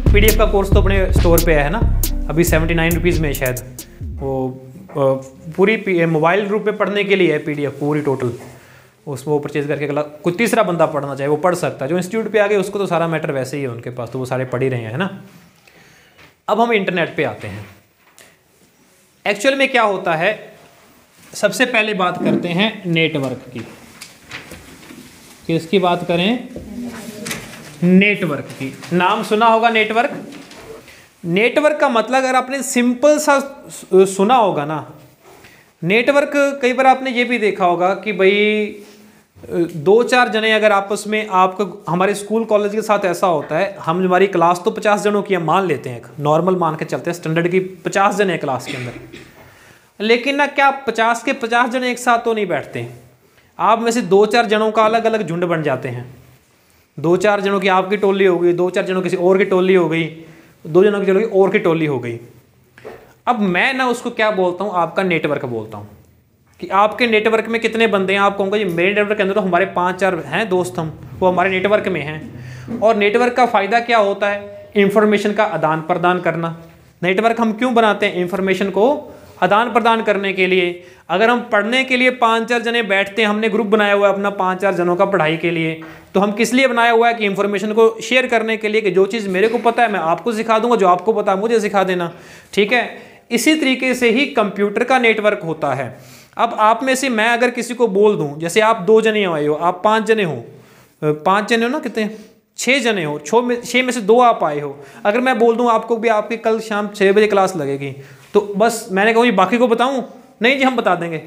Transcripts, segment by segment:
PDF का course तो अपने स्टोर पे है ना, अभी 79 रुपीज़ में शायद। वो पूरी मोबाइल रूप में पढ़ने के लिए है PDF पूरी टोटल, उसमें वो परचेज करके अगला कोई तीसरा बंदा पढ़ना चाहे वो पढ़ सकता है। जो इंस्टीट्यूट पे आ गए उसको तो सारा मैटर वैसे ही है उनके पास, तो वो सारे पढ़ ही रहे हैं, है ना। अब हम इंटरनेट पे आते हैं। एक्चुअल में क्या होता है, सबसे पहले बात करते हैं नेटवर्क की। किसकी बात करें? नेटवर्क की। नाम सुना होगा नेटवर्क। नेटवर्क का मतलब अगर आपने सिंपल सा सुना होगा ना, नेटवर्क, कई बार आपने ये भी देखा होगा कि भाई 2-4 जने अगर आपस में, आपको हमारे स्कूल कॉलेज के साथ ऐसा होता है, हम हमारी क्लास तो 50 जनों की हम मान लेते हैं, नॉर्मल मान के चलते हैं, स्टैंडर्ड की 50 जने हैं क्लास के अंदर, लेकिन ना क्या 50 के 50 जने एक साथ तो नहीं बैठते। आप में से 2-4 जनों का अलग अलग झुंड बन जाते हैं। 2-4 जनों की आपकी टोली हो गई, 2-4 जनों किसी और की टोली हो गई, 2 जनों की और की टोली हो गई। अब मैं ना उसको क्या बोलता हूँ, आपका नेटवर्क बोलता हूँ कि आपके नेटवर्क में कितने बंदे हैं। आप कहूँगा जी मेरे नेटवर्क के अंदर तो हमारे 5-4 हैं दोस्त, हम वो हमारे नेटवर्क में हैं। और नेटवर्क का फ़ायदा क्या होता है? इंफॉर्मेशन का आदान प्रदान करना। नेटवर्क हम क्यों बनाते हैं? इंफॉर्मेशन को आदान प्रदान करने के लिए। अगर हम पढ़ने के लिए 5-4 जने बैठते हैं, हमने ग्रुप बनाया हुआ है अपना 5-4 जनों का पढ़ाई के लिए, तो हम किस लिए बनाया हुआ है? कि इंफॉर्मेशन को शेयर करने के लिए, कि जो चीज़ मेरे को पता है मैं आपको सिखा दूंगा, जो आपको पता है मुझे सिखा देना, ठीक है। इसी तरीके से ही कंप्यूटर का नेटवर्क होता है। अब आप में से मैं अगर किसी को बोल दूं, जैसे आप 2 जने आए हो, आप 5 जने हो, 5 जने हो ना, कितने 6 जने हो, 6 में से 2 आप आए हो। अगर मैं बोल दूं आपको भी आपकी कल शाम 6 बजे क्लास लगेगी, तो बस मैंने कहा बाकी को बताऊं? नहीं जी, हम बता देंगे।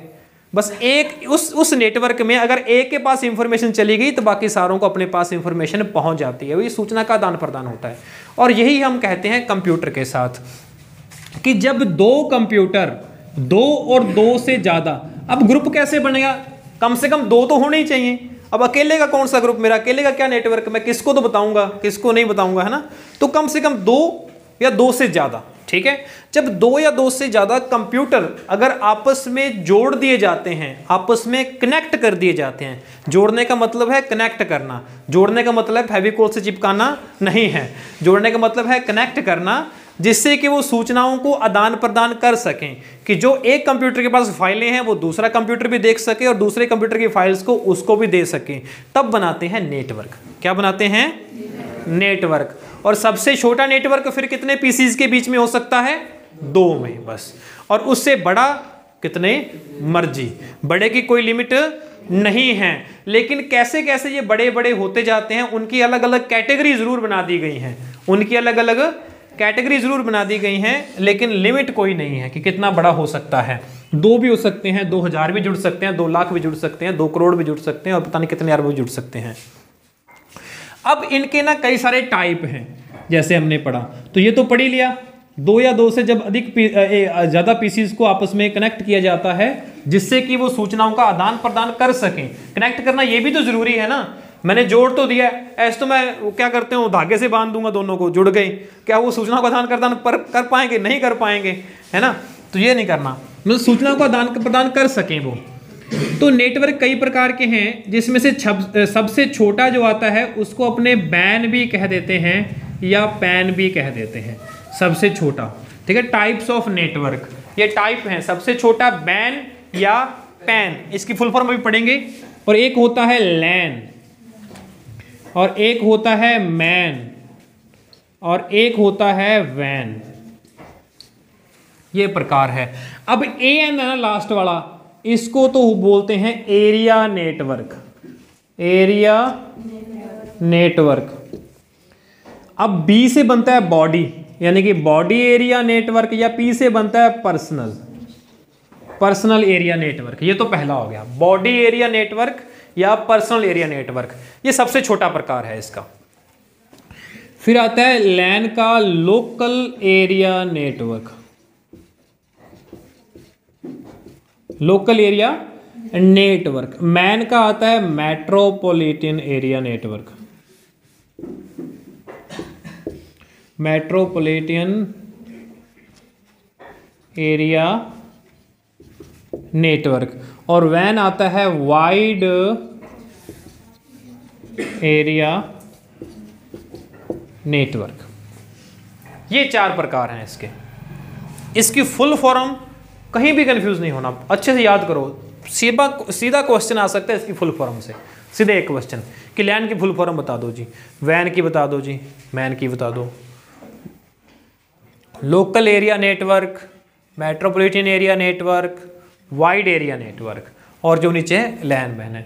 बस एक उस नेटवर्क में अगर एक के पास इंफॉर्मेशन चली गई तो बाकी सारों को अपने पास इंफॉर्मेशन पहुंच जाती है। वही सूचना का आदान प्रदान होता है। और यही हम कहते हैं कंप्यूटर के साथ, कि जब 2 कंप्यूटर, 2 और 2 से ज़्यादा, अब ग्रुप कैसे बनेगा? कम से कम 2 तो होने ही चाहिए। अब अकेले का कौन सा ग्रुप? मेरा अकेले का क्या नेटवर्क? मैं किसको तो बताऊंगा, किसको नहीं बताऊंगा, है ना। तो कम से कम 2 या 2 से ज़्यादा, ठीक है। जब 2 या 2 से ज़्यादा कंप्यूटर अगर आपस में जोड़ दिए जाते हैं, आपस में कनेक्ट कर दिए जाते हैं, जोड़ने का मतलब है कनेक्ट करना, जोड़ने का मतलब फेविकोल से चिपकाना नहीं है, जोड़ने का मतलब है कनेक्ट करना, जिससे कि वो सूचनाओं को आदान प्रदान कर सकें, कि जो एक कंप्यूटर के पास फाइलें हैं वो दूसरा कंप्यूटर भी देख सके और दूसरे कंप्यूटर की फाइल्स को उसको भी दे सकें, तब बनाते हैं नेटवर्क। क्या बनाते हैं? नेटवर्क। और सबसे छोटा नेटवर्क फिर कितने पीसीज के बीच में हो सकता है? 2 में बस। और उससे बड़ा कितने मर्जी, बड़े की कोई लिमिट नहीं है। लेकिन कैसे कैसे ये बड़े बड़े होते जाते हैं, उनकी अलग अलग कैटेगरी जरूर बना दी गई हैं, उनकी अलग अलग कैटेगरी जरूर बना दी गई हैं, लेकिन लिमिट कोई नहीं है कि कितना बड़ा हो सकता है। 2 भी हो सकते हैं, 2000 भी जुड़ सकते हैं, 2 लाख भी जुड़ सकते हैं, 2 करोड़ भी जुड़ सकते हैं, और पता नहीं कितने अरब भी जुड़ सकते हैं। अब इनके ना कई सारे टाइप हैं, जैसे हमने पढ़ा, तो ये तो पढ़ ही लिया। 2 या 2 से जब अधिक ज़्यादा पीसीज को आपस में कनेक्ट किया जाता है, जिससे कि वो सूचनाओं का आदान प्रदान कर सकें। कनेक्ट करना ये भी तो जरूरी है ना। मैंने जोड़ तो दिया, ऐसे तो मैं क्या करते हूँ, धागे से बांध दूंगा, दोनों को जुड़ गए, क्या वो सूचनाओं का आदान प्रदान कर पाएंगे? नहीं कर पाएंगे, है ना। तो ये नहीं करना, मतलब सूचनाओं का आदान प्रदान कर सकें वो। तो नेटवर्क कई प्रकार के हैं, जिसमें से सबसे छोटा जो आता है उसको अपने बैन भी कह देते हैं या पैन भी कह देते हैं, सबसे छोटा, ठीक है। टाइप्स ऑफ नेटवर्क, ये टाइप हैं, सबसे छोटा बैन या पैन, इसकी फुल फॉर्म भी पढ़ेंगे। और एक होता है लैन, और एक होता है मैन, और एक होता है वैन। ये प्रकार है। अब एन है ना लास्ट वाला, इसको तो बोलते हैं एरिया नेटवर्क, एरिया नेटवर्क। अब बी से बनता है बॉडी, यानी कि बॉडी एरिया नेटवर्क, या पी से बनता है पर्सनल, पर्सनल एरिया नेटवर्क। ये तो पहला हो गया, बॉडी एरिया नेटवर्क या पर्सनल एरिया नेटवर्क, ये सबसे छोटा प्रकार है इसका। फिर आता है लैन का local area network, local area network. Man का आता है metropolitan area network, metropolitan area network. और वैन आता है वाइड एरिया नेटवर्क। ये 4 प्रकार हैं इसके। इसकी फुल फॉर्म कहीं भी कंफ्यूज नहीं होना, अच्छे से याद करो, सीधा क्वेश्चन आ सकता है इसकी फुल फॉर्म से, सीधे एक क्वेश्चन कि लैन की फुल फॉर्म बता दो जी, वैन की बता दो जी, मैन की बता दो, local area network, metropolitan area network, wide area network, और जो नीचे है लैन वैन है।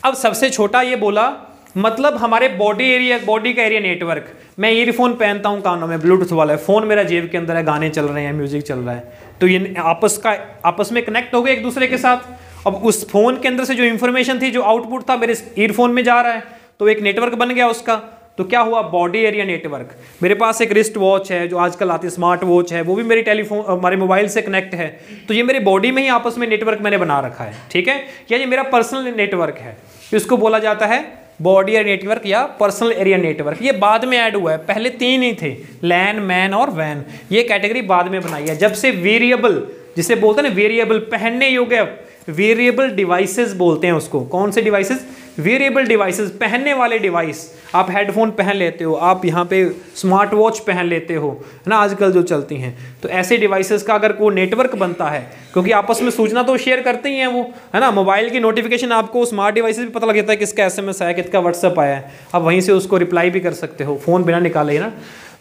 अब सबसे छोटा ये बोला, मतलब हमारे बॉडी का एरिया नेटवर्क। मैं ईयरफोन पहनता हूँ कानों में, ब्लूटूथ वाला है, फ़ोन मेरा जेब के अंदर है, गाने चल रहे हैं, म्यूजिक चल रहा है, तो ये आपस में कनेक्ट हो गए एक दूसरे के साथ। अब उस फोन के अंदर से जो इंफॉर्मेशन थी, जो आउटपुट था मेरे ईयरफोन में जा रहा है, तो एक नेटवर्क बन गया उसका। तो क्या हुआ, बॉडी एरिया नेटवर्क। मेरे पास एक रिस्ट वॉच है जो आजकल आती है, स्मार्ट वॉच है, वो भी मेरी टेलीफोन हमारे मोबाइल से कनेक्ट है, तो ये मेरी बॉडी में ही आपस में नेटवर्क मैंने बना रखा है, ठीक है। या ये मेरा पर्सनल नेटवर्क है, इसको बोला जाता है बॉडी एरिया नेटवर्क या पर्सनल एरिया नेटवर्क। ये बाद में ऐड हुआ है, पहले 3 ही थे, लैन, मैन और वैन। ये कैटेगरी बाद में बनाई है, जब से वेरिएबल, जिसे बोलते हैं ना वेरिएबल, पहनने योग्य, वेरिएबल डिवाइसेस बोलते हैं उसको। कौन से डिवाइसेस? वेरिएबल डिवाइसेस, पहनने वाले डिवाइस। आप हेडफोन पहन लेते हो, आप यहाँ पे स्मार्ट वॉच पहन लेते हो, है ना, आजकल जो चलती हैं। तो ऐसे डिवाइसेस का अगर कोई नेटवर्क बनता है, क्योंकि आपस में सूचना तो शेयर करते ही हैं वो, है ना, मोबाइल की नोटिफिकेशन आपको स्मार्ट डिवाइसेस भी पता लग जाता है, किसका SMS आया, किसका व्हाट्सअप आया है, आप वहीं से उसको रिप्लाई भी कर सकते हो, फ़ोन बिना निकाले, ना।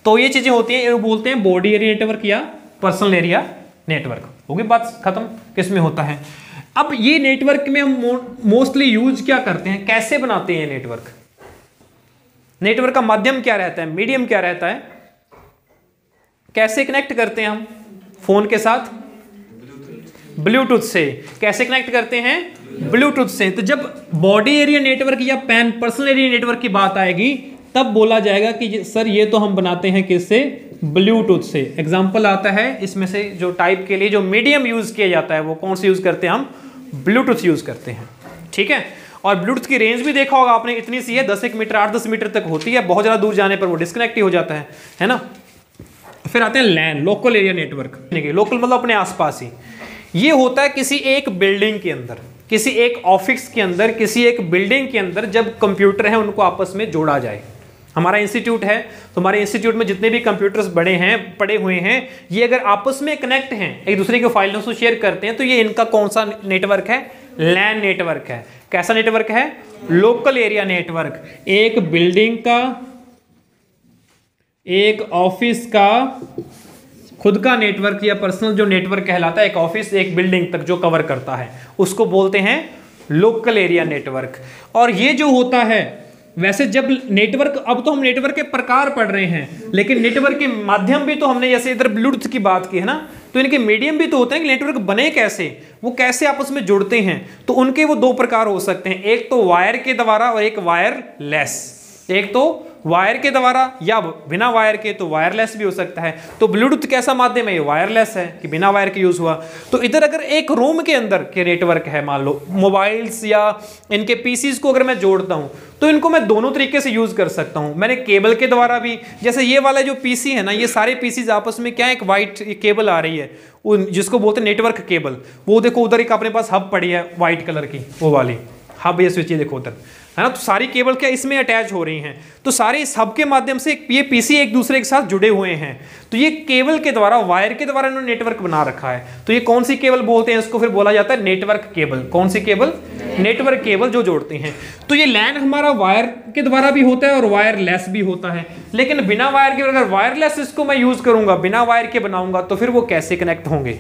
तो ये चीज़ें होती हैं, ये बोलते हैं बॉडी एरिया नेटवर्क या पर्सनल एरिया नेटवर्क। होगी बात खत्म, किस में होता है। अब ये नेटवर्क में हम मोस्टली यूज क्या करते हैं, कैसे बनाते हैं नेटवर्क? नेटवर्क का माध्यम क्या रहता है, मीडियम क्या रहता है, कैसे कनेक्ट करते हैं हम फोन के साथ? ब्लूटूथ से। कैसे कनेक्ट करते हैं? ब्लूटूथ से। तो जब बॉडी एरिया नेटवर्क या पर्सनल एरिया नेटवर्क की बात आएगी, तब बोला जाएगा कि सर ये तो हम बनाते हैं किससे? ब्लूटूथ से। एग्जाम्पल आता है इसमें से, जो टाइप के लिए जो मीडियम यूज किया जाता है वो कौन से यूज करते हैं? हम ब्लूटूथ यूज करते हैं, ठीक है। और ब्लूटूथ की रेंज भी देखा होगा आपने, इतनी सी है, 10 मीटर 8-10 मीटर तक होती है, बहुत ज़्यादा दूर जाने पर वो डिस्कनेक्ट ही हो जाता है ना। फिर आते हैं लैन, लोकल एरिया नेटवर्क। लोकल मतलब अपने आसपास ही। ये होता है किसी एक बिल्डिंग के अंदर, किसी एक ऑफिस के अंदर, किसी एक बिल्डिंग के अंदर जब कंप्यूटर है उनको आपस में जोड़ा जाए। हमारा इंस्टीट्यूट है, तो हमारे इंस्टीट्यूट में जितने भी कंप्यूटर्स पड़े हुए हैं, ये अगर आपस में कनेक्ट हैं, एक दूसरे के फाइलों से शेयर करते हैं, तो ये इनका कौन सा नेटवर्क है? लैन नेटवर्क है। कैसा नेटवर्क है? Local area network. एक बिल्डिंग का, एक ऑफिस का खुद का नेटवर्क या पर्सनल जो नेटवर्क कहलाता है, एक ऑफिस एक बिल्डिंग तक जो कवर करता है, उसको बोलते हैं लोकल एरिया नेटवर्क। और ये जो होता है, वैसे जब नेटवर्क, अब तो हम नेटवर्क के प्रकार पढ़ रहे हैं, लेकिन नेटवर्क के माध्यम भी तो हमने, जैसे इधर ब्लूटूथ की बात की है ना, तो इनके मीडियम भी तो होते हैं कि नेटवर्क बने कैसे, वो कैसे आपस में जुड़ते हैं। तो उनके वो 2 प्रकार हो सकते हैं, एक तो वायर के द्वारा और एक वायरलेस। एक तो वायर के द्वारा या बिना वायर के, तो वायरलेस भी हो सकता है। तो ब्लूटूथ कैसा माध्यम है? ये वायरलेस है कि बिना वायर के यूज हुआ। तो इधर अगर एक रूम के अंदर के नेटवर्क है, मान लो मोबाइल्स या इनके पीसीज को अगर मैं जोड़ता हूं, तो इनको मैं दोनों तरीके से यूज कर सकता हूं। मैंने केबल के द्वारा भी, जैसे ये वाला जो पीसी है ना, ये सारे पीसीज आपस में क्या है, एक वाइट केबल आ रही है, जिसको बोलते हैं नेटवर्क केबल। वो देखो उधर एक अपने पास हब पड़ी है व्हाइट कलर की, वो वाली हब, ये स्विच, ये देखो उधर, है ना। तो सारी केबल क्या इसमें अटैच हो रही हैं, तो सारे इस हब के माध्यम से ये पीसी एक दूसरे के साथ जुड़े हुए हैं। तो ये केबल के द्वारा, वायर के द्वारा इन्होंने नेटवर्क बना रखा है। तो ये कौन सी केबल बोलते हैं? इसको फिर बोला जाता है नेटवर्क केबल। कौन सी केबल? नेटवर्क केबल जो जोड़ते हैं। तो ये लैन हमारा वायर के द्वारा भी होता है और वायरलेस भी होता है। लेकिन बिना वायर के, अगर वायरलेस इसको मैं यूज करूंगा, बिना वायर के बनाऊंगा, तो फिर वो कैसे कनेक्ट होंगे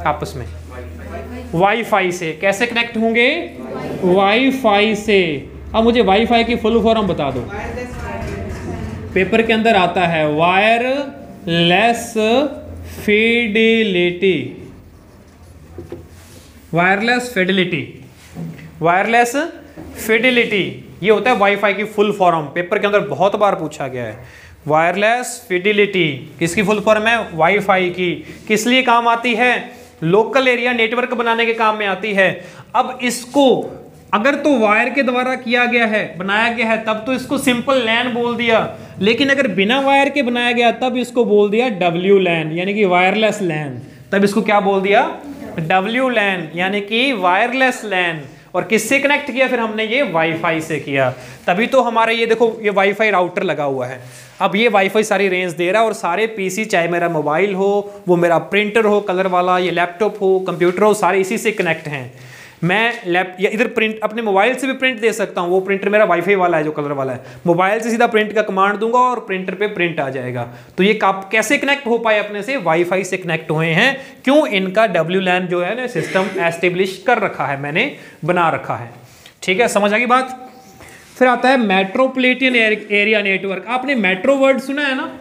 आपस में? वाईफाई से। कैसे कनेक्ट होंगे? वाईफाई से। अब मुझे वाईफाई की फुल फॉर्म बता दो। पेपर के अंदर आता है wireless fidelity. Wireless fidelity, wireless fidelity, ये होता है वाईफाई की फुल फॉर्म। पेपर के अंदर बहुत बार पूछा गया है। वायरलेस फिडिलिटी किसकी फुल फॉर्म है? वाईफाई की। किस लिए काम आती है? लोकल एरिया नेटवर्क बनाने के काम में आती है। अब इसको अगर तो वायर के द्वारा किया गया है, बनाया गया है, तब तो इसको सिंपल लैन बोल दिया। लेकिन अगर बिना वायर के बनाया गया, तब इसको बोल दिया डब्ल्यू लैन, यानी कि वायरलेस लैन। तब इसको क्या बोल दिया? डब्ल्यू लैन, यानी कि वायरलेस लैन। और किससे कनेक्ट किया फिर हमने, ये वाईफाई से किया। तभी तो हमारे ये देखो ये वाईफाई राउटर लगा हुआ है। अब ये वाईफाई सारी रेंज दे रहा है और सारे पीसी, चाहे मेरा मोबाइल हो, वो मेरा प्रिंटर हो कलर वाला, ये लैपटॉप हो, कंप्यूटर हो, सारे इसी से कनेक्ट हैं। मैं या इधर प्रिंट अपने मोबाइल से भी प्रिंट दे सकता हूँ, वो प्रिंटर मेरा वाईफाई वाला है जो कलर वाला है, मोबाइल से सीधा प्रिंट का कमांड दूंगा और प्रिंटर पे प्रिंट आ जाएगा। तो ये कैसे कनेक्ट हो पाए अपने से, वाईफाई से कनेक्ट हुए हैं। क्यों? इनका WLAN जो है ना सिस्टम एस्टेब्लिश कर रखा है, मैंने बना रखा है। ठीक है, समझ आ गई बात। फिर आता है मेट्रोपॉलिटन एरिया नेटवर्क। आपने मेट्रो वर्ड सुना है ना,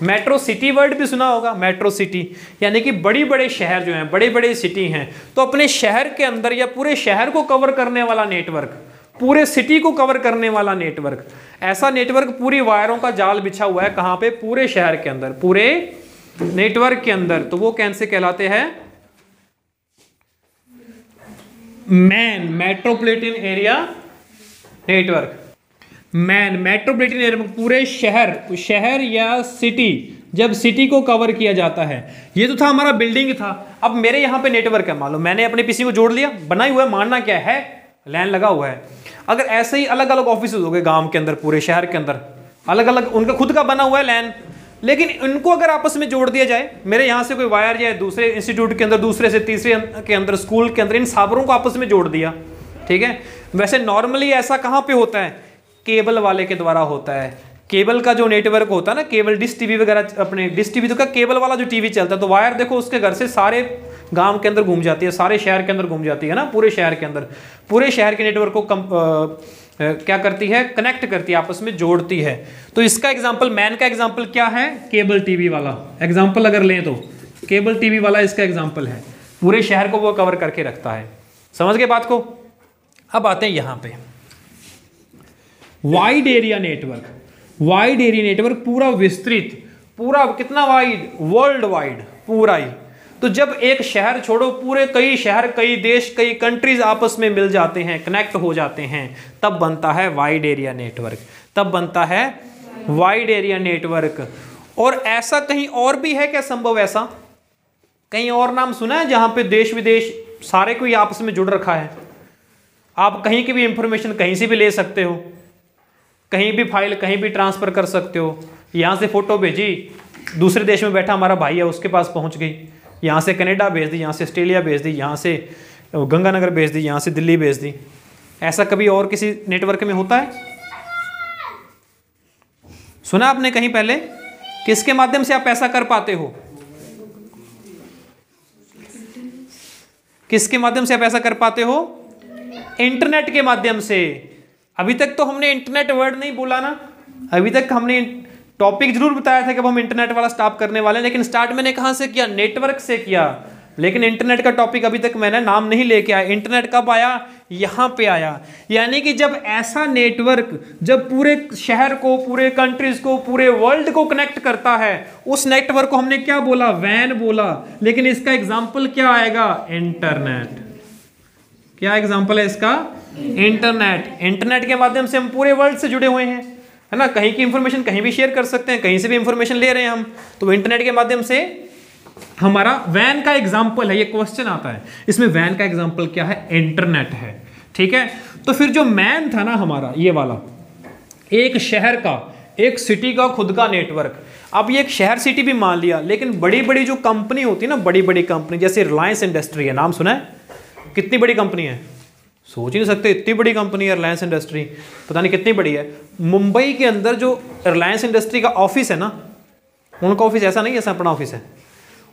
मेट्रो सिटी वर्ड भी सुना होगा। मेट्रो सिटी यानी कि बड़ी बड़े शहर जो हैं, बड़े बड़े सिटी हैं, तो अपने शहर के अंदर या पूरे शहर को कवर करने वाला नेटवर्क, पूरे सिटी को कवर करने वाला नेटवर्क, ऐसा नेटवर्क पूरी वायरों का जाल बिछा हुआ है। कहाँ पे? पूरे शहर के अंदर, पूरे नेटवर्क के अंदर। तो वो कैसे कहलाते हैं? Man, metropolitan area network. Man, metropolitan area, पूरे शहर या सिटी, जब सिटी को कवर किया जाता है। ये तो था हमारा बिल्डिंग था। अब मेरे यहाँ पे नेटवर्क है, मान लो मैंने अपने पीसी को जोड़ लिया, बना ही हुआ है, मानना क्या है, लैन लगा हुआ है। अगर ऐसे ही अलग अलग ऑफिस हो गए गांव के अंदर, पूरे शहर के अंदर अलग अलग उनका खुद का बना हुआ है लैन, लेकिन इनको अगर आपस में जोड़ दिया जाए, मेरे यहाँ से कोई वायर जाए दूसरे इंस्टीट्यूट के अंदर, दूसरे से तीसरे के अंदर, स्कूल के अंदर, इन साबरों को आपस में जोड़ दिया। ठीक है, वैसे नॉर्मली ऐसा कहाँ पे होता है? केबल वाले के द्वारा होता है। केबल का जो नेटवर्क होता है ना, केबल डिश टीवी वगैरह, अपने डिश टीवी तो क्या केबल वाला जो टीवी चलता है, तो वायर देखो उसके घर से सारे गांव के अंदर घूम जाती है, सारे शहर के अंदर घूम जाती है ना, पूरे शहर के अंदर, पूरे शहर के नेटवर्क को क्या करती है? कनेक्ट करती है, आपस में जोड़ती है। तो इसका एग्जाम्पल, मैन का एग्जाम्पल क्या है? केबल टीवी वाला एग्जाम्पल अगर लें तो केबल टीवी वाला इसका एग्जाम्पल है। पूरे शहर को वो कवर करके रखता है। समझ गए बात को? अब आते हैं यहाँ पे wide area network. Wide area network पूरा विस्तृत, पूरा कितना वाइड? वर्ल्ड वाइड, पूरा ही। तो जब एक शहर छोड़ो, पूरे कई शहर, कई देश, कई कंट्रीज आपस में मिल जाते हैं, कनेक्ट हो जाते हैं, तब बनता है वाइड एरिया नेटवर्क। तब बनता है वाइड एरिया नेटवर्क। और ऐसा कहीं और भी है क्या संभव? ऐसा कहीं और नाम सुना है जहां पे देश विदेश सारे कोई आपस में जुड़ रखा है? आप कहीं की भी इंफॉर्मेशन कहीं से भी ले सकते हो, कहीं भी फाइल कहीं भी ट्रांसफर कर सकते हो। यहाँ से फोटो भेजी, दूसरे देश में बैठा हमारा भाई है, उसके पास पहुँच गई। यहाँ से कनाडा भेज दी, यहाँ से ऑस्ट्रेलिया भेज दी, यहाँ से गंगानगर भेज दी, यहाँ से दिल्ली भेज दी। ऐसा कभी और किसी नेटवर्क में होता है? सुना आपने कहीं पहले? किसके माध्यम से आप ऐसा कर पाते हो? किसके माध्यम से आप ऐसा कर पाते हो? इंटरनेट के माध्यम से। अभी तक तो हमने इंटरनेट वर्ड नहीं बोला ना, अभी तक हमने टॉपिक जरूर बताया था कि अब हम इंटरनेट वाला स्टार्ट करने वाले हैं, लेकिन स्टार्ट मैंने कहां से किया? नेटवर्क से किया। लेकिन इंटरनेट का टॉपिक अभी तक मैंने नाम नहीं लेके आया। इंटरनेट कब आया? यहां पे आया। यानी कि जब ऐसा नेटवर्क जब पूरे शहर को, पूरे कंट्रीज को, पूरे वर्ल्ड को कनेक्ट करता है, उस नेटवर्क को हमने क्या बोला? वैन बोला। लेकिन इसका एग्जाम्पल क्या आएगा? इंटरनेट। क्या एग्जाम्पल है इसका? इंटरनेट। इंटरनेट के माध्यम से हम पूरे वर्ल्ड से जुड़े हुए हैं, है ना। कहीं की इंफॉर्मेशन कहीं भी शेयर कर सकते हैं, कहीं से भी इंफॉर्मेशन ले रहे हैं हम, तो इंटरनेट के माध्यम से हमारा वैन का एग्जाम्पल है। ये क्वेश्चन आता है इसमें, वैन का एग्जाम्पल क्या है? इंटरनेट है। ठीक है, तो फिर जो मैन था ना हमारा, ये वाला एक शहर का, एक सिटी का खुद का नेटवर्क। अब ये एक शहर सिटी भी मान लिया, लेकिन बड़ी बड़ी जो कंपनी होती है ना, बड़ी बड़ी कंपनी, जैसे रिलायंस इंडस्ट्री है, नाम सुना है? कितनी बड़ी कंपनी है, सोच ही नहीं सकते, इतनी बड़ी कंपनी है रिलायंस इंडस्ट्री, पता नहीं कितनी बड़ी है। मुंबई के अंदर जो रिलायंस इंडस्ट्री का ऑफिस है ना, उनका ऑफिस ऐसा नहीं है, ऐसा अपना ऑफिस है।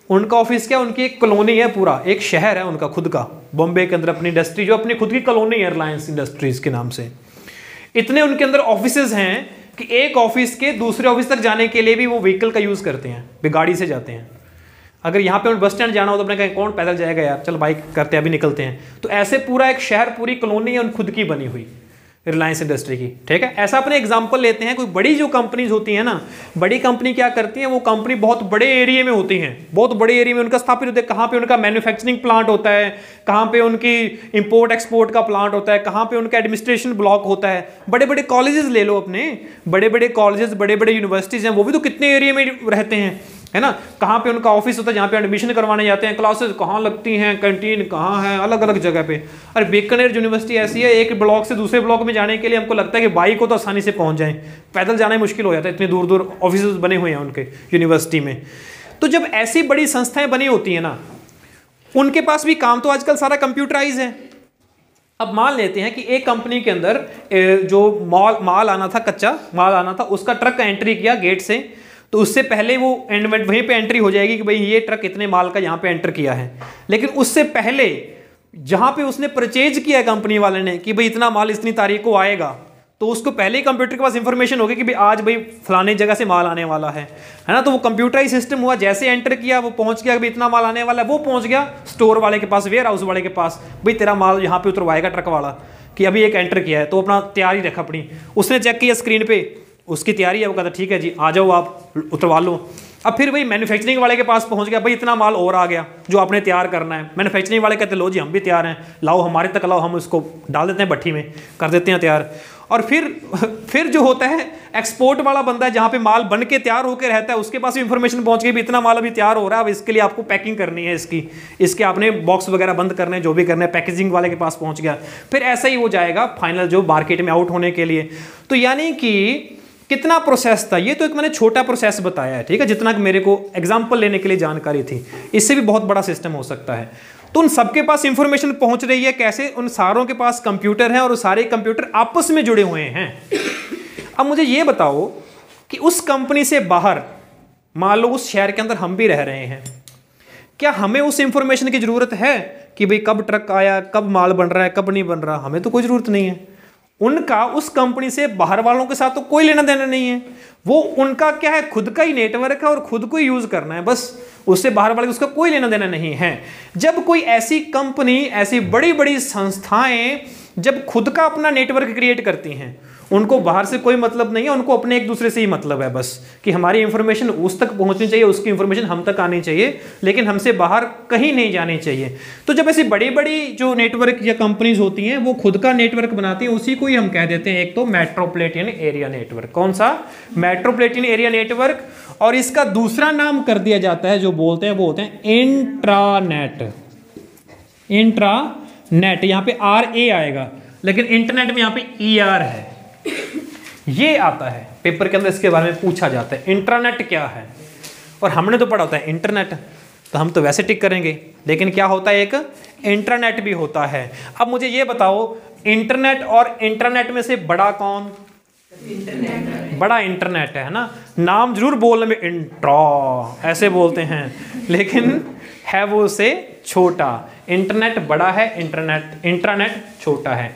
उनका ऑफिस क्या, उनकी एक कॉलोनी है, पूरा एक शहर है उनका खुद का। बॉम्बे के अंदर अपनी इंडस्ट्री, जो अपनी खुद की कॉलोनी है रिलायंस इंडस्ट्रीज के नाम से। इतने उनके अंदर ऑफिसेज हैं कि एक ऑफिस के दूसरे ऑफिस तक जाने के लिए भी वो व्हीकल का यूज़ करते हैं, वे गाड़ी से जाते हैं। अगर यहाँ पे बस स्टैंड जाना हो तो अपने कहीं कौन पैदल जाएगा यार, चल बाइक करते हैं, अभी निकलते हैं। तो ऐसे पूरा एक शहर, पूरी कॉलोनी है उन खुद की बनी हुई रिलायंस इंडस्ट्री की। ठीक है, ऐसा अपने एग्जांपल लेते हैं। कोई बड़ी जो कंपनीज होती है ना, बड़ी कंपनी क्या करती है, वो कंपनी बहुत बड़े एरिया में होती हैं, बहुत बड़े एरिया में उनका स्थापित होता है। कहाँ पे उनका मैन्युफैक्चरिंग प्लांट होता है, कहाँ पे उनकी इंपोर्ट एक्सपोर्ट का प्लांट होता है, कहाँ पे उनका एडमिनिस्ट्रेशन ब्लॉक होता है। बड़े बड़े कॉलेजेस ले लो अपने, बड़े बड़े कॉलेजेस, बड़े बड़े यूनिवर्सिटीज हैं, वो भी तो कितने एरिया में रहते हैं। है ना, कहाँ पे उनका ऑफिस होता है, जहाँ पे एडमिशन करवाने जाते हैं, क्लासेस कहाँ लगती हैं, कैंटीन कहाँ है, अलग अलग जगह पे। अरे बीकानेर यूनिवर्सिटी ऐसी है, एक ब्लॉक से दूसरे ब्लॉक में जाने के लिए हमको लगता है कि बाइक को तो आसानी से पहुँच जाएं, पैदल जाना ही मुश्किल हो जाता है, इतनी दूर दूर ऑफिस बने हुए हैं उनके यूनिवर्सिटी में। तो जब ऐसी बड़ी संस्थाएं बनी होती हैं ना, उनके पास भी काम तो आजकल सारा कंप्यूटराइज है। अब मान लेते हैं कि एक कंपनी के अंदर जो माल आना था, कच्चा माल आना था, उसका ट्रक का एंट्री किया गेट से, तो उससे पहले वो वहीं पे एंट्री हो जाएगी कि भाई ये ट्रक इतने माल का यहाँ पे एंटर किया है। लेकिन उससे पहले जहाँ पे उसने परचेज किया कंपनी वाले ने कि भाई इतना माल इतनी तारीख को आएगा, तो उसको पहले ही कंप्यूटर के पास इंफॉर्मेशन होगी कि भाई आज भाई फलाने जगह से माल आने वाला है ना। तो वो कंप्यूटराइज सिस्टम हुआ, जैसे एंटर किया वो पहुंच गया कि भाई इतना माल आने वाला है, वो पहुंच गया स्टोर वाले के पास, वेयर हाउस वाले के पास, भाई तेरा माल यहाँ पे उतरवाएगा ट्रक वाला कि अभी एक एंटर किया है, तो अपना तैयारी रखा अपनी। उसने चेक किया स्क्रीन पे उसकी तैयारी है, वो कहता ठीक है जी आ जाओ आप उतरवा लो। अब फिर भाई मैन्युफैक्चरिंग वाले के पास पहुंच गया, भाई इतना माल और आ गया जो आपने तैयार करना है। मैन्युफैक्चरिंग वाले कहते लो जी हम भी तैयार हैं, लाओ हमारे तक लाओ, हम उसको डाल देते हैं भट्ठी में, कर देते हैं तैयार। और फिर जो होता है एक्सपोर्ट वाला बंदा है, जहाँ पे माल बन के तैयार होकर रहता है, उसके पास इन्फॉर्मेशन पहुंच गई भी इतना माल अभी तैयार हो रहा है, अब इसके लिए आपको पैकिंग करनी है, इसके आपने बॉक्स वगैरह बंद करने हैं, जो भी करना है, पैकेजिंग वाले के पास पहुंच गया। फिर ऐसा ही हो जाएगा फाइनल जो मार्केट में आउट होने के लिए। तो यानी कि कितना प्रोसेस था, ये तो एक मैंने छोटा प्रोसेस बताया है, ठीक है, जितना कि मेरे को एग्जाम्पल लेने के लिए जानकारी थी। इससे भी बहुत बड़ा सिस्टम हो सकता है। तो उन सबके पास इंफॉर्मेशन पहुंच रही है कैसे, उन सारों के पास कंप्यूटर है और सारे कंप्यूटर आपस में जुड़े हुए हैं। अब मुझे ये बताओ कि उस कंपनी से बाहर मान लो उस शहर के अंदर हम भी रह रहे हैं, क्या हमें उस इंफॉर्मेशन की जरूरत है कि भाई कब ट्रक आया, कब माल बन रहा है, कब नहीं बन रहा? हमें तो कोई जरूरत नहीं है। उनका उस कंपनी से बाहर वालों के साथ तो कोई लेना देना नहीं है। वो उनका क्या है, खुद का ही नेटवर्क है और खुद को ही यूज करना है बस, उससे बाहर वाले उसका कोई लेना देना नहीं है। जब कोई ऐसी कंपनी, ऐसी बड़ी बड़ी संस्थाएं जब खुद का अपना नेटवर्क क्रिएट करती हैं, उनको बाहर से कोई मतलब नहीं है, उनको अपने एक दूसरे से ही मतलब है बस कि हमारी इंफॉर्मेशन उस तक पहुंचनी चाहिए, उसकी इंफॉर्मेशन हम तक आनी चाहिए, लेकिन हमसे बाहर कहीं नहीं जानी चाहिए। तो जब ऐसी बड़ी बड़ी जो नेटवर्क या कंपनीज होती हैं वो खुद का नेटवर्क बनाती हैं, उसी को ही हम कह देते हैं एक तो मेट्रोपॉलिटन एरिया नेटवर्क। कौन सा? Metropolitan area network. और इसका दूसरा नाम कर दिया जाता है जो बोलते हैं वो होते हैं इंट्रानेट। इंट्रानेट, यहाँ पे RA आएगा, लेकिन इंटरनेट में यहाँ पे ER है, ये आता है पेपर के अंदर, इसके बारे में पूछा जाता है इंट्रानेट क्या है। और हमने तो पढ़ा होता है इंटरनेट, तो हम तो वैसे टिक करेंगे, लेकिन क्या होता है एक इंट्रानेट भी होता है। अब मुझे ये बताओ इंटरनेट और इंट्रानेट में से बड़ा कौन? इंटरनेट। बड़ा इंटरनेट है ना, नाम जरूर बोलने में इंट्रा ऐसे बोलते हैं, लेकिन है वो उससे छोटा। इंटरनेट बड़ा है, इंट्रानेट छोटा है।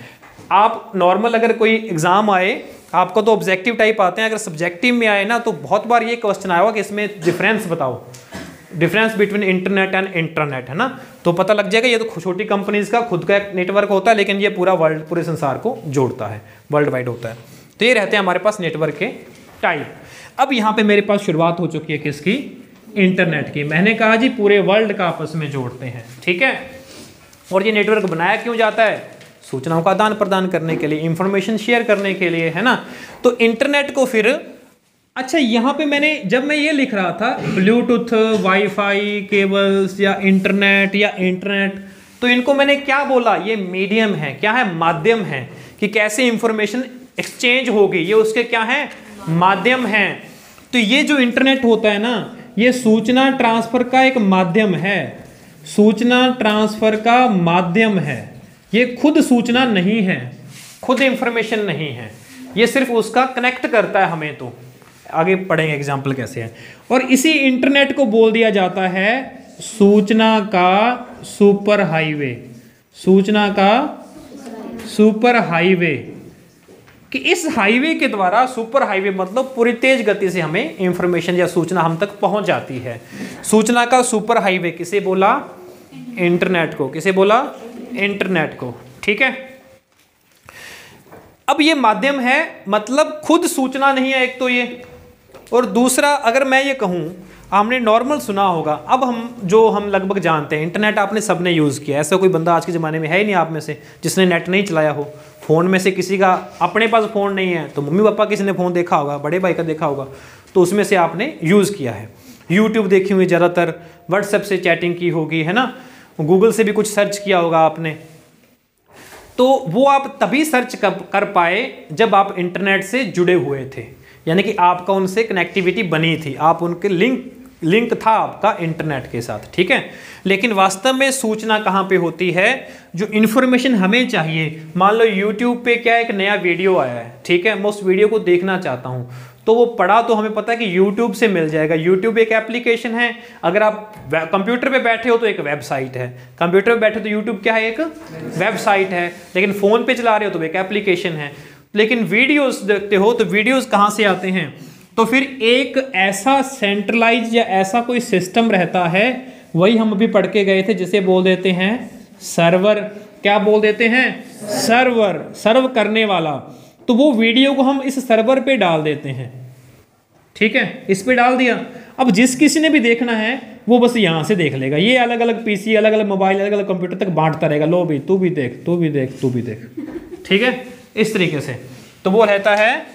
आप नॉर्मल अगर कोई एग्जाम आए, आपको तो ऑब्जेक्टिव टाइप आते हैं, अगर सब्जेक्टिव में आए ना तो बहुत बार ये क्वेश्चन आया होगा कि इसमें डिफरेंस बताओ, difference between internet and intranet, है ना, तो पता लग जाएगा। ये तो छोटी कंपनीज का खुद का एक नेटवर्क होता है, लेकिन ये पूरा वर्ल्ड, पूरे संसार को जोड़ता है, वर्ल्ड वाइड होता है। तो ये रहते हैं हमारे पास नेटवर्क के टाइप। अब यहाँ पे मेरे पास शुरुआत हो चुकी है किसकी? इंटरनेट की। मैंने कहा जी पूरे वर्ल्ड का आपस में जोड़ते हैं, ठीक है। और ये नेटवर्क बनाया क्यों जाता है? सूचनाओं का आदान प्रदान करने के लिए, इंफॉर्मेशन शेयर करने के लिए, है ना। तो इंटरनेट को फिर, अच्छा यहाँ पे मैंने जब मैं ये लिख रहा था ब्लूटूथ, वाईफाई केबल्स या इंटरनेट, तो इनको मैंने क्या बोला? ये मीडियम है, क्या है? माध्यम है, कि कैसे इंफॉर्मेशन एक्सचेंज होगी, ये उसके क्या है? माध्यम है। तो ये जो इंटरनेट होता है ना, ये सूचना ट्रांसफर का एक माध्यम है, सूचना ट्रांसफर का माध्यम है। ये खुद सूचना नहीं है, खुद इंफॉर्मेशन नहीं है, ये सिर्फ उसका कनेक्ट करता है हमें। तो आगे पढ़ेंगे एग्जाम्पल कैसे है। और इसी इंटरनेट को बोल दिया जाता है सूचना का सुपर हाईवे। सूचना का सुपर हाईवे, कि इस हाईवे के द्वारा, सुपर हाईवे मतलब पूरी तेज गति से हमें इंफॉर्मेशन या सूचना हम तक पहुंच जाती है। सूचना का सुपर हाईवे किसे बोला? इंटरनेट को। किसे बोला? इंटरनेट को, ठीक है। अब ये माध्यम है, मतलब खुद सूचना नहीं है एक तो ये, और दूसरा अगर मैं ये कहूं, हमने नॉर्मल सुना होगा, अब हम लगभग जानते हैं, इंटरनेट आपने सबने यूज़ किया, ऐसा कोई बंदा आज के ज़माने में है ही नहीं आप में से जिसने नेट नहीं चलाया हो। फ़ोन में से किसी का अपने पास फ़ोन नहीं है तो मम्मी पापा किसी ने फ़ोन देखा होगा, बड़े भाई का देखा होगा, तो उसमें से आपने यूज़ किया है। यूट्यूब देखी हुई ज़्यादातर, व्हाट्सएप से चैटिंग की होगी, है ना, गूगल से भी कुछ सर्च किया होगा आपने, तो वो आप तभी सर्च कर पाए जब आप इंटरनेट से जुड़े हुए थे, यानी कि आपका उनसे कनेक्टिविटी बनी थी, आप उनके लिंक था आपका इंटरनेट के साथ, ठीक है। लेकिन वास्तव में सूचना कहाँ पे होती है, जो इन्फॉर्मेशन हमें चाहिए, मान लो यूट्यूब पे क्या एक नया वीडियो आया है, ठीक है, मैं उस वीडियो को देखना चाहता हूँ, तो वो पढ़ा तो हमें पता है कि यूट्यूब से मिल जाएगा। यूट्यूब एक एप्लीकेशन है, अगर आप कंप्यूटर पे बैठे हो तो एक वेबसाइट है, कंप्यूटर पे बैठे तो यूट्यूब क्या है, एक वेबसाइट है, लेकिन फ़ोन पे चला रहे हो तो एक एप्लीकेशन है। लेकिन वीडियोस देखते हो तो वीडियोस कहाँ से आते हैं, तो फिर एक ऐसा सेंट्रलाइज या ऐसा कोई सिस्टम रहता है, वही हम अभी पढ़ के गए थे, जिसे बोल देते हैं सर्वर। क्या बोल देते हैं, सर्वर, सर्व करने वाला। तो वो वीडियो को हम इस सर्वर पे डाल देते हैं, ठीक है, इस पे डाल दिया। अब जिस किसी ने भी देखना है वो बस यहाँ से देख लेगा, ये अलग अलग पीसी, अलग अलग मोबाइल, अलग अलग कंप्यूटर तक बांटता रहेगा, लो भी तू भी देख, तू भी देख, तू भी देख, ठीक है, इस तरीके से। तो वो रहता है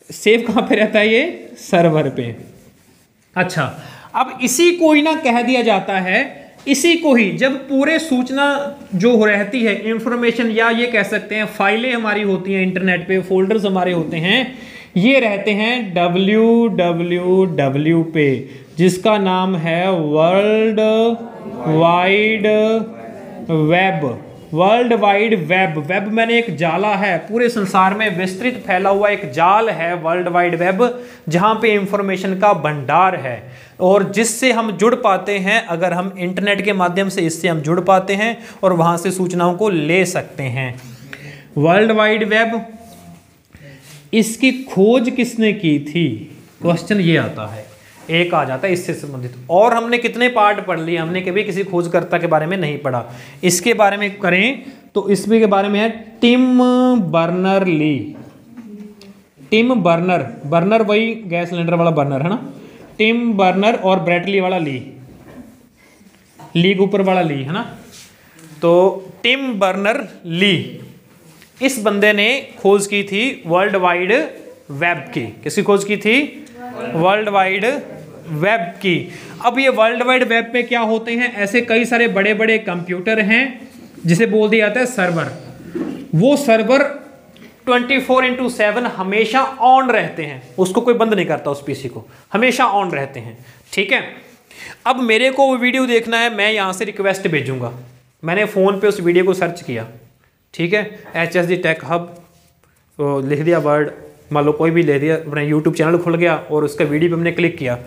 सेव कहाँ पे रहता है, ये सर्वर पे। अच्छा, अब इसी को ही ना कह दिया जाता है, इसी को ही जब पूरे सूचना जो रहती है, इंफॉर्मेशन, या ये कह सकते हैं फाइलें हमारी होती हैं इंटरनेट पे, फोल्डर्स हमारे होते हैं, ये रहते हैं www पे, जिसका नाम है world wide web. World wide web, web मैंने एक जाला है, पूरे संसार में विस्तृत फैला हुआ एक जाल है वर्ल्ड वाइड वेब, जहाँ पे इंफॉर्मेशन का भंडार है, और जिससे हम जुड़ पाते हैं, अगर हम इंटरनेट के माध्यम से इससे हम जुड़ पाते हैं और वहाँ से सूचनाओं को ले सकते हैं। वर्ल्ड वाइड वेब, इसकी खोज किसने की थी, क्वेश्चन ये आता है, एक आ जाता है इससे संबंधित। और हमने कितने पार्ट पढ़ लिए, हमने कभी किसी खोजकर्ता के बारे में नहीं पढ़ा। इसके बारे में करें तो इसमें के बारे में है Tim Berners Lee. Tim Berners, burner वही गैस सिलेंडर वाला बर्नर है ना, टिम बर्नर और ब्रेटली वाला ली, लीग ऊपर वाला ली है ना। तो टिम बर्नर ली, इस बंदे ने खोज की थी वर्ल्ड वाइड वेब की। किसकी खोज की थी, वर्ल्ड वाइड वेब की। अब ये वर्ल्ड वाइड वेब पे क्या होते हैं, ऐसे कई सारे बड़े बड़े कंप्यूटर हैं, जिसे बोल दिया जाता है सर्वर। वो सर्वर 24/7 हमेशा ऑन रहते हैं, उसको कोई बंद नहीं करता, उस पीसी को हमेशा ऑन रहते हैं, ठीक है। अब मेरे को वो वीडियो देखना है, मैं यहाँ से रिक्वेस्ट भेजूंगा, मैंने फ़ोन पे उस वीडियो को सर्च किया, ठीक है, HSD टेक हब लिख दिया, वर्ड मान लो कोई भी ले दिया, अपना यूट्यूब चैनल खुल गया और उसका वीडियो पे हमने क्लिक किया।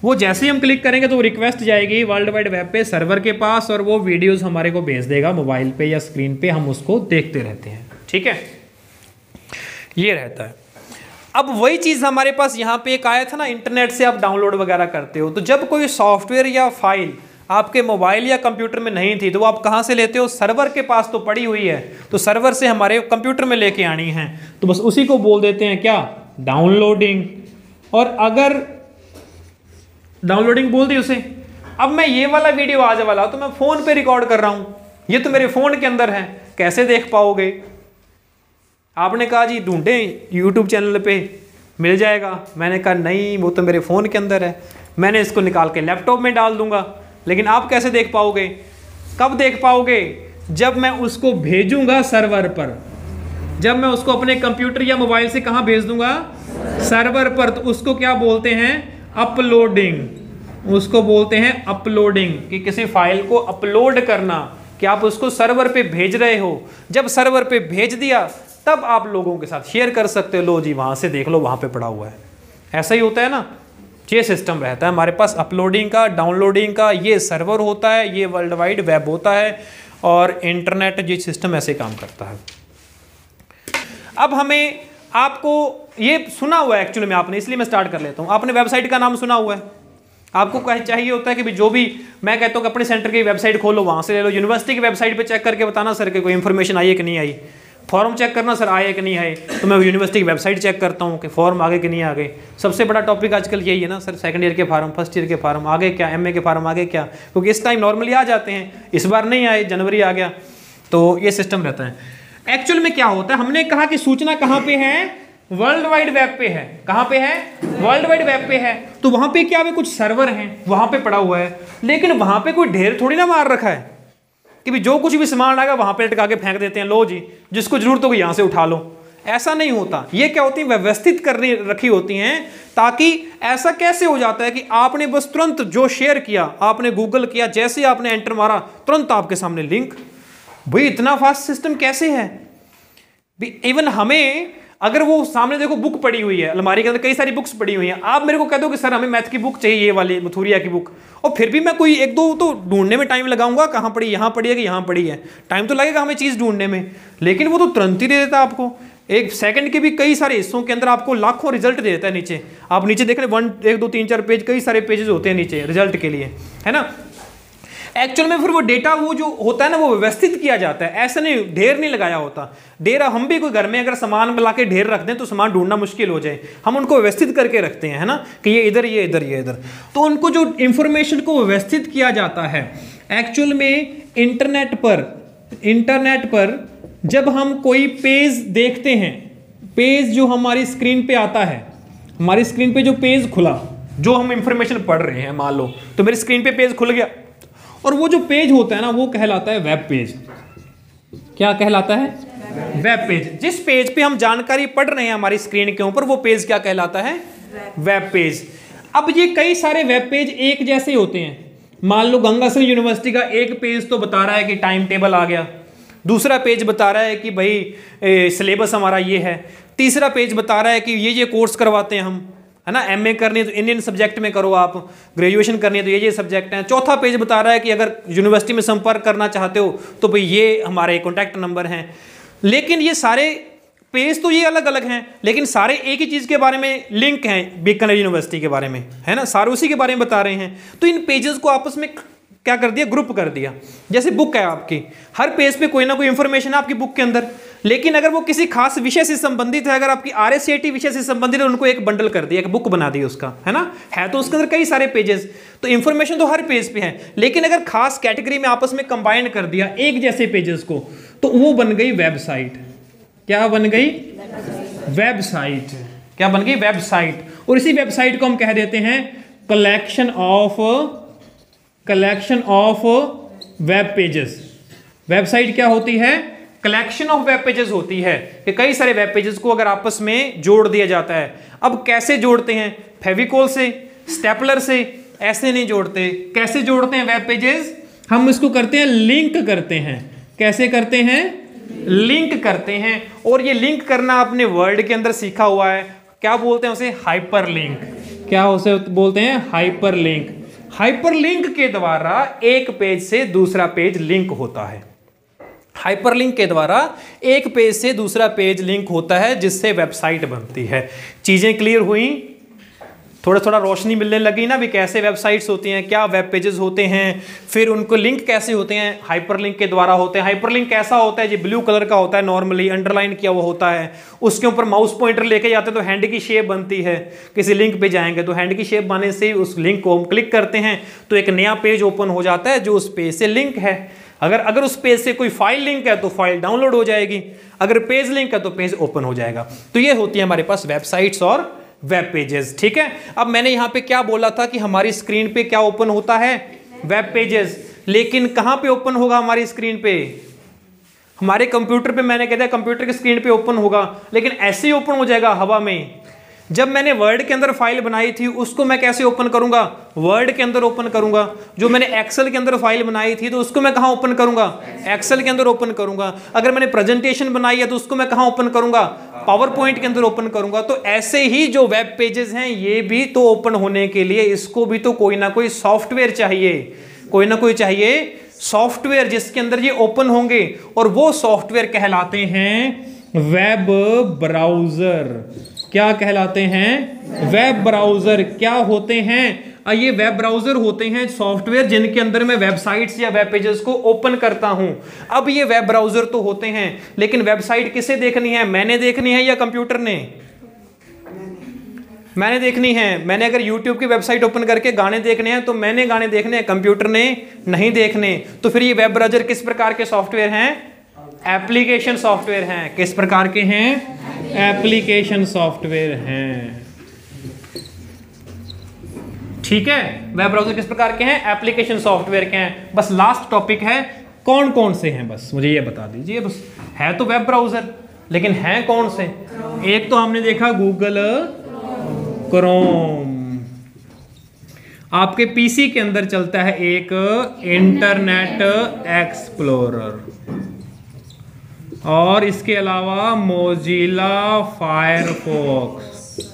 वो जैसे ही हम क्लिक करेंगे तो वो रिक्वेस्ट जाएगी वर्ल्ड वाइड वेब पे सर्वर के पास, और वो वीडियोस हमारे को भेज देगा मोबाइल पे या स्क्रीन पे, हम उसको देखते रहते हैं, ठीक है, ये रहता है। अब वही चीज़ हमारे पास यहाँ पे एक आया था ना, इंटरनेट से आप डाउनलोड वगैरह करते हो, तो जब कोई सॉफ्टवेयर या फाइल आपके मोबाइल या कंप्यूटर में नहीं थी, तो वो आप कहाँ से लेते हो, सर्वर के पास तो पड़ी हुई है, तो सर्वर से हमारे कंप्यूटर में लेके आनी है, तो बस उसी को बोल देते हैं क्या, डाउनलोडिंग। और अगर डाउनलोडिंग बोल दी उसे, अब मैं ये वाला वीडियो आज वाला तो मैं फ़ोन पे रिकॉर्ड कर रहा हूँ, ये तो मेरे फ़ोन के अंदर है, कैसे देख पाओगे। आपने कहा जी ढूंढें यूट्यूब चैनल पे मिल जाएगा, मैंने कहा नहीं, वो तो मेरे फ़ोन के अंदर है, मैंने इसको निकाल के लैपटॉप में डाल दूंगा। लेकिन आप कैसे देख पाओगे, कब देख पाओगे, जब मैं उसको भेजूंगा सर्वर पर, जब मैं उसको अपने कंप्यूटर या मोबाइल से कहाँ भेज दूंगा, सर्वर पर, तो उसको क्या बोलते हैं, अपलोडिंग। उसको बोलते हैं अपलोडिंग, कि किसी फाइल को अपलोड करना, कि आप उसको सर्वर पे भेज रहे हो, जब सर्वर पे भेज दिया तब आप लोगों के साथ शेयर कर सकते हो, लो जी वहाँ से देख लो, वहाँ पे पड़ा हुआ है। ऐसा ही होता है ना, ये सिस्टम रहता है हमारे पास अपलोडिंग का, डाउनलोडिंग का, ये सर्वर होता है, ये वर्ल्ड वाइड वेब होता है, और इंटरनेट ये सिस्टम ऐसे काम करता है। अब हमें, आपको ये सुना हुआ है एक्चुअली में आपने, इसलिए मैं स्टार्ट कर लेता हूँ, आपने वेबसाइट का नाम सुना हुआ है, आपको चाहिए होता है कि भी जो भी मैं कहता हूँ कि अपने सेंटर की वेबसाइट खोलो, वहाँ से ले लो, यूनिवर्सिटी की वेबसाइट पर चेक करके बताना सर कि कोई इन्फॉर्मेशन आई है कि नहीं आई, फॉर्म चेक करना सर आए कि नहीं आए, तो मैं यूनिवर्सिटी की वेबसाइट चेक करता हूँ कि फॉर्म आगे कि नहीं आ गए। सबसे बड़ा टॉपिक आजकल यही है ना सर, सेकंड ईयर के फार्म, फर्स्ट ईयर के फार्म आगे क्या, एमए के फार्म आगे क्या, क्योंकि इस टाइम नॉर्मली आ जाते हैं, इस बार नहीं आए, जनवरी आ गया, तो ये सिस्टम रहता है। एक्चुअल में क्या होता है, हमने कहा कि सूचना कहाँ पे है, वर्ल्ड वाइड वेब पे है। कहां पे है? वर्ल्ड वाइड वेब पे है। तो वहां पे क्या है, कुछ सर्वर हैं, वहां पे पड़ा हुआ है, लेकिन वहां पे कोई ढेर थोड़ी ना मार रखा है कि भी जो कुछ भी सामान आएगा वहां पे लटका के फेंक देते हैं, लो जी जिसको जरूरत होगी यहां से उठा लो। ऐसा नहीं होता। ये क्या होती है, व्यवस्थित करनी रखी होती हैं, ताकि ऐसा कैसे हो जाता है कि आपने बस तुरंत जो शेयर किया, आपने गूगल किया, जैसे आपने एंटर मारा तुरंत आपके सामने लिंक। भाई इतना फास्ट सिस्टम कैसे है? इवन हमें अगर वो सामने देखो बुक पड़ी हुई है अलमारी के अंदर, कई सारी बुक्स पड़ी हुई हैं, आप मेरे को कह दो कि सर हमें मैथ की बुक चाहिए, ये वाली मथुरिया की बुक, और फिर भी मैं कोई एक दो तो ढूंढने में टाइम लगाऊंगा, कहाँ पड़ी, यहाँ पड़ी है कि यहाँ पड़ी है, टाइम तो लगेगा हमें चीज़ ढूंढने में, लेकिन वो तो तुरंत ही दे देता आपको। एक सेकंड के भी कई सारे हिस्सों के अंदर आपको लाखों रिजल्ट दे देता है नीचे। आप नीचे देख रहे 1 1 2 3 4 पेज, कई सारे पेजेस होते हैं नीचे रिजल्ट के लिए, है ना। एक्चुअल में फिर वो डेटा वो जो होता है ना, वो व्यवस्थित किया जाता है, ऐसा नहीं ढेर नहीं लगाया होता। ढेर हम भी कोई घर में अगर सामान ला के ढेर रख दें तो सामान ढूंढना मुश्किल हो जाए, हम उनको व्यवस्थित करके रखते हैं, है ना, कि ये इधर, ये इधर, ये इधर। तो उनको जो इंफॉर्मेशन को व्यवस्थित किया जाता है, एक्चुअल में इंटरनेट पर जब हम कोई पेज देखते हैं, पेज जो हमारी स्क्रीन पे आता है, हमारी स्क्रीन पे जो पेज खुला, जो हम इंफॉर्मेशन पढ़ रहे हैं, मान लो तो मेरी स्क्रीन पे पेज खुल गया, और वो जो पेज होता है ना वो कहलाता है वेब पेज। क्या कहलाता है? Web page. जिस पेज पे हम जानकारी पढ़ रहे हैं हमारी स्क्रीन के ऊपर, वो पेज क्या कहलाता है? Web page. अब ये कई सारे वेब पेज एक जैसे होते हैं। मान लो गंगाश्री यूनिवर्सिटी का एक पेज तो बता रहा है कि टाइम टेबल आ गया, दूसरा पेज बता रहा है कि भाई सिलेबस हमारा ये है, तीसरा पेज बता रहा है कि ये कोर्स करवाते हैं हम, है ना, एमए करनी है तो इन सब्जेक्ट में करो, आप ग्रेजुएशन करनी है तो ये सब्जेक्ट हैं। चौथा पेज बता रहा है कि अगर यूनिवर्सिटी में संपर्क करना चाहते हो तो भाई ये हमारे कॉन्टैक्ट नंबर हैं। लेकिन ये सारे पेज तो ये अलग अलग हैं, लेकिन सारे एक ही चीज़ के बारे में लिंक हैं, बीकानेर यूनिवर्सिटी के बारे में, है ना, सारे उसी के बारे में बता रहे हैं। तो इन पेजेस को आपस में क्या कर दिया? ग्रुप कर दिया। जैसे बुक है आपकी, हर पेज पे कोई ना कोई इंफॉर्मेशन है आपकी बुक के अंदर, लेकिन अगर वो किसी खास विषय से संबंधित है, अगर आपकी RSCT विषय से संबंधित है, उनको एक बंडल कर दिया, एक बुक बना दी उसका, है ना, है तो उसके अंदर कई सारे पेजेस, तो इंफॉर्मेशन तो हर पेज पे है, लेकिन अगर खास कैटेगरी में आपस में कंबाइन कर दिया एक जैसे पेजेस को, तो वो बन गई वेबसाइट। क्या बन गई? वेबसाइट। क्या बन गई? वेबसाइट। और इसी वेबसाइट को हम कह देते हैं collection of web pages. Website क्या होती है? कलेक्शन ऑफ वेब पेजेस होती है, कि कई सारे वेब पेजेस को अगर आपस में जोड़ दिया जाता है। अब कैसे जोड़ते हैं? फेविकोल से, स्टेपलर से, ऐसे नहीं जोड़ते। कैसे जोड़ते हैं वेब पेजेस? हम इसको करते हैं, लिंक करते हैं। कैसे करते हैं? लिंक करते हैं। और ये लिंक करना आपने वर्ड के अंदर सीखा हुआ है, क्या बोलते हैं उसे? हाइपरलिंक। क्या उसे बोलते हैं? हाइपरलिंक। हाइपरलिंक के द्वारा एक पेज से दूसरा पेज लिंक होता है। हाइपरलिंक के द्वारा एक पेज से दूसरा पेज लिंक होता है, जिससे वेबसाइट बनती है। चीजें क्लियर हुई? थोड़ा थोड़ा रोशनी मिलने लगी ना भी, कैसे वेबसाइट्स होती हैं, क्या वेब पेजेस होते हैं, फिर उनको लिंक कैसे होते हैं? हाइपरलिंक के द्वारा होते हैं। हाइपरलिंक कैसा होता है? ये ब्लू कलर का होता है, नॉर्मली अंडरलाइन किया हुआ होता है, उसके ऊपर माउस पॉइंटर लेके जाते हैं तो हैंड की शेप बनती है। किसी लिंक पे जाएंगे तो हैंड की शेप बनने से उस लिंक को हम क्लिक करते हैं तो एक नया पेज ओपन हो जाता है जो उस पेज से लिंक है। अगर उस पेज से कोई फाइल लिंक है तो फाइल डाउनलोड हो जाएगी, अगर पेज लिंक है तो पेज ओपन हो जाएगा। तो ये होती है हमारे पास वेबसाइट्स और वेब पेजेस। ठीक है, अब मैंने यहां पे क्या बोला था कि हमारी स्क्रीन पे क्या ओपन होता है? Web pages. लेकिन कहां पे ओपन होगा हमारी स्क्रीन पे? हमारे कंप्यूटर पे मैंने कहता है कंप्यूटर की स्क्रीन पे ओपन होगा, लेकिन ऐसे ही ओपन हो जाएगा हवा में। जब मैंने वर्ड के अंदर फाइल बनाई थी उसको मैं कैसे ओपन करूंगा? वर्ड के अंदर ओपन करूंगा। जो मैंने एक्सेल के अंदर फाइल बनाई थी तो उसको मैं कहां ओपन करूंगा? एक्सेल के अंदर ओपन करूंगा। अगर मैंने प्रेजेंटेशन बनाई है तो उसको मैं कहां ओपन करूंगा? पावर पॉइंट के अंदर ओपन करूंगा। तो ऐसे ही जो वेब पेजेस हैं ये भी तो ओपन होने के लिए इसको भी तो कोई ना कोई सॉफ्टवेयर चाहिए, कोई ना कोई चाहिए सॉफ्टवेयर जिसके अंदर ये ओपन होंगे, और वो सॉफ्टवेयर कहलाते हैं वेब ब्राउजर। क्या कहलाते हैं? Web browser. क्या होते हैं? ये वेब ब्राउजर होते हैं सॉफ्टवेयर जिनके अंदर मैं वेबसाइट्स या वेब पेजेस को ओपन करता हूं। अब ये वेब ब्राउजर तो होते हैं, लेकिन वेबसाइट किसे देखनी है? मैंने देखनी है या कंप्यूटर ने? मैंने देखनी है। मैंने अगर YouTube की वेबसाइट ओपन करके गाने देखने हैं तो मैंने गाने देखने हैं, कंप्यूटर ने नहीं देखने। तो फिर ये वेब ब्राउजर किस प्रकार के सॉफ्टवेयर हैं? एप्लीकेशन सॉफ्टवेयर हैं। किस प्रकार के हैं? एप्लीकेशन सॉफ्टवेयर हैं। ठीक है, वेब ब्राउजर किस प्रकार के हैं? एप्लीकेशन सॉफ्टवेयर के हैं। बस लास्ट टॉपिक है कौन कौन से हैं, बस मुझे ये बता दीजिए। बस है तो वेब ब्राउजर, लेकिन हैं कौन से? एक तो हमने देखा गूगल क्रोम, आपके पीसी के अंदर चलता है एक इंटरनेट एक्सप्लोरर, और इसके अलावा मोजिला फायरफॉक्स,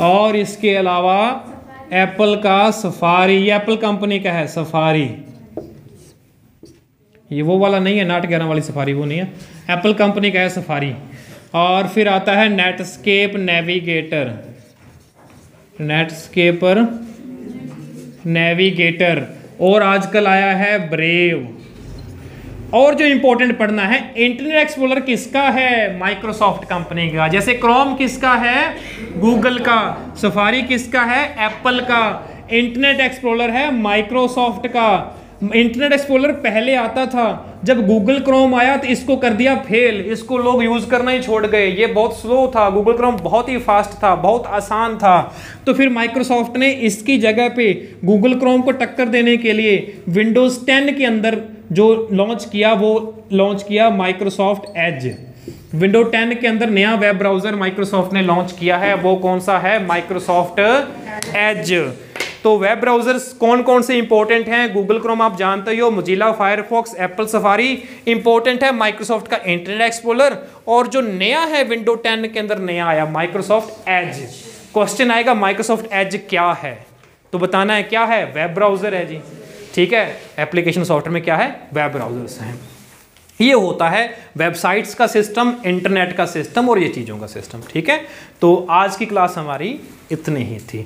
और इसके अलावा एप्पल का सफारी। ये एप्पल कंपनी का है सफारी, ये वो वाला नहीं है, नाट 11 वाली सफारी वो नहीं है, एप्पल कंपनी का है सफारी। और फिर आता है नेटस्केप नेविगेटर, नेटस्केपर नेविगेटर, और आजकल आया है ब्रेव। और जो इंपॉर्टेंट पढ़ना है, इंटरनेट एक्सप्लोरर किसका है? माइक्रोसॉफ्ट कंपनी का। जैसे क्रोम किसका है? गूगल का। सफारी किसका है? एप्पल का। इंटरनेट एक्सप्लोरर है माइक्रोसॉफ्ट का। इंटरनेट एक्सप्लोरर पहले आता था, जब गूगल क्रोम आया तो इसको कर दिया फेल, इसको लोग यूज करना ही छोड़ गए, ये बहुत स्लो था। गूगल क्रोम बहुत ही फास्ट था, बहुत आसान था। तो फिर माइक्रोसॉफ्ट ने इसकी जगह पे गूगल क्रोम को टक्कर देने के लिए विंडोज 10 के अंदर जो लॉन्च किया, वो लॉन्च किया माइक्रोसॉफ्ट एज। विंडो 10 के अंदर नया वेब ब्राउजर माइक्रोसॉफ्ट ने लॉन्च किया है, वो कौन सा है? Microsoft Edge. तो वेब ब्राउजर्स कौन कौन से इंपॉर्टेंट हैं? गूगल क्रोम आप जानते ही हो, Mozilla Firefox, Apple safari important है, माइक्रोसॉफ्ट का इंटरनेट एक्सप्लोरर, और जो नया है विंडो 10 के अंदर नया आया माइक्रोसॉफ्ट एज। क्वेश्चन आएगा माइक्रोसॉफ्ट एज क्या है, तो बताना है क्या है? वेब ब्राउजर है जी। ठीक है, एप्लीकेशन सॉफ्टवेयर में क्या है? वेब ब्राउजर्स हैं। ये होता है वेबसाइट्स का सिस्टम, इंटरनेट का सिस्टम और ये चीज़ों का सिस्टम। ठीक है, तो आज की क्लास हमारी इतनी ही थी।